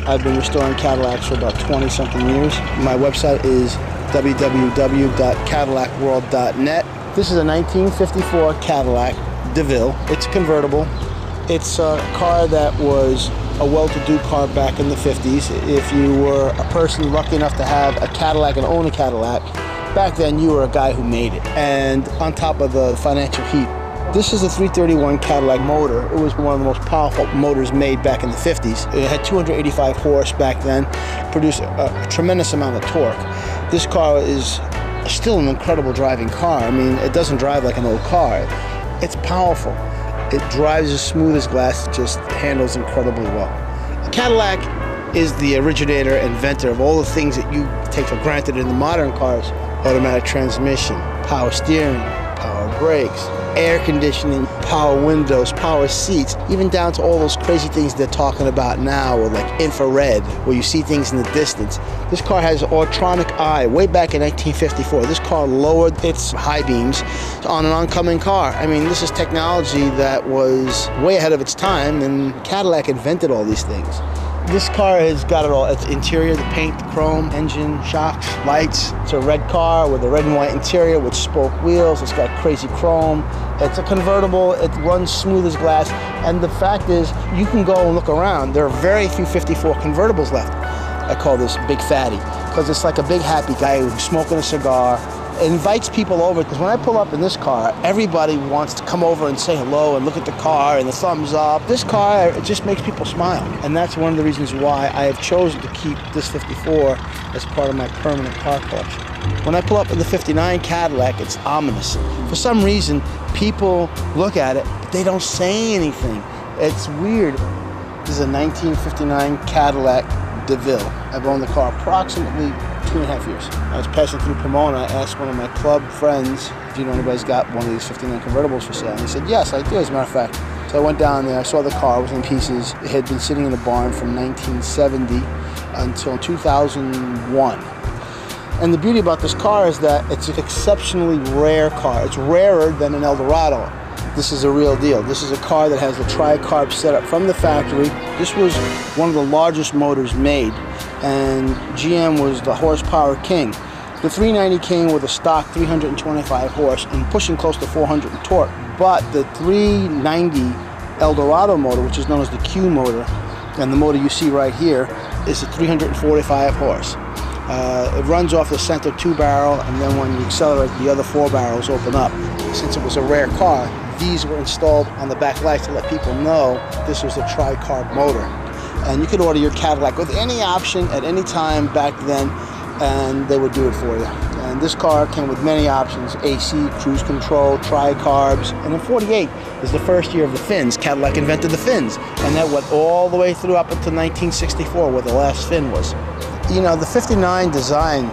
I've been restoring Cadillacs for about 20-something years. My website is www.cadillacworld.net. This is a 1954 Cadillac DeVille. It's convertible. It's a car that was a well-to-do car back in the 50s. If you were a person lucky enough to have a Cadillac and own a Cadillac, back then you were a guy who made it. And on top of the financial heat, this is a 331 Cadillac motor. It was one of the most powerful motors made back in the 50s. It had 285 horse back then, produced a tremendous amount of torque. This car is still an incredible driving car. I mean, it doesn't drive like an old car. It's powerful. It drives as smooth as glass. It just handles incredibly well. Cadillac is the originator, inventor of all the things that you take for granted in the modern cars. Automatic transmission, power steering, power brakes, air conditioning, power windows, power seats, even down to all those crazy things they're talking about now, with like infrared, where you see things in the distance. This car has electronic eye. Way back in 1954, this car lowered its high beams on an oncoming car. I mean, this is technology that was way ahead of its time, and Cadillac invented all these things. This car has got it all. It's interior, the paint, the chrome, engine, shocks, lights. It's a red car with a red and white interior with spoke wheels. It's got crazy chrome. It's a convertible. It runs smooth as glass. And the fact is, you can go and look around. There are very few 54 convertibles left. I call this Big Fatty, because it's like a big happy guy who's smoking a cigar. It invites people over, because when I pull up in this car, everybody wants to come over and say hello and look at the car and the thumbs up. This car, it just makes people smile. And that's one of the reasons why I have chosen to keep this 54 as part of my permanent car collection. When I pull up in the 59 Cadillac, it's ominous. For some reason, people look at it, but they don't say anything. It's weird. This is a 1959 Cadillac DeVille. I've owned the car approximately 2.5 years. I was passing through Pomona. I asked one of my club friends, do you know anybody's got one of these 59 convertibles for sale? And he said, yes, I do, as a matter of fact. So I went down there, I saw the car, it was in pieces. It had been sitting in a barn from 1970 until 2001. And the beauty about this car is that it's an exceptionally rare car. It's rarer than an Eldorado. This is a real deal. This is a car that has a tri-carb setup from the factory. This was one of the largest motors made, and GM was the horsepower king. The 390 came with a stock 325 horse and pushing close to 400 in torque. But the 390 Eldorado motor, which is known as the Q motor, and the motor you see right here, is a 345 horse. It runs off the center 2-barrel, and then when you accelerate, the other 4 barrels open up. Since it was a rare car, these were installed on the back lights to let people know this was a tri-carb motor. And you could order your Cadillac with any option at any time back then, and they would do it for you. And this car came with many options: AC, cruise control, tri-carbs. And in '48 is the first year of the fins. Cadillac invented the fins, and that went all the way through up until 1964, where the last fin was. You know, the 59 design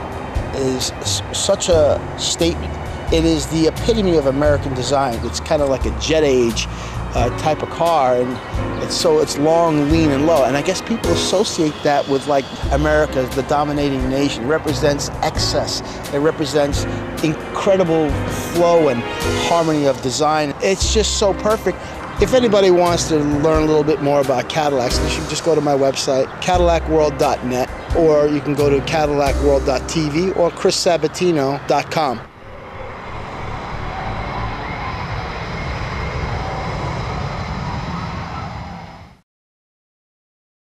is such a statement. It is the epitome of American design. It's kind of like a jet age type of car, and it's long, lean, and low. And I guess people associate that with like America, the dominating nation. It represents excess. It represents incredible flow and harmony of design. It's just so perfect. If anybody wants to learn a little bit more about Cadillacs, you should just go to my website, cadillacworld.net, or you can go to cadillacworld.tv or chrissabatino.com.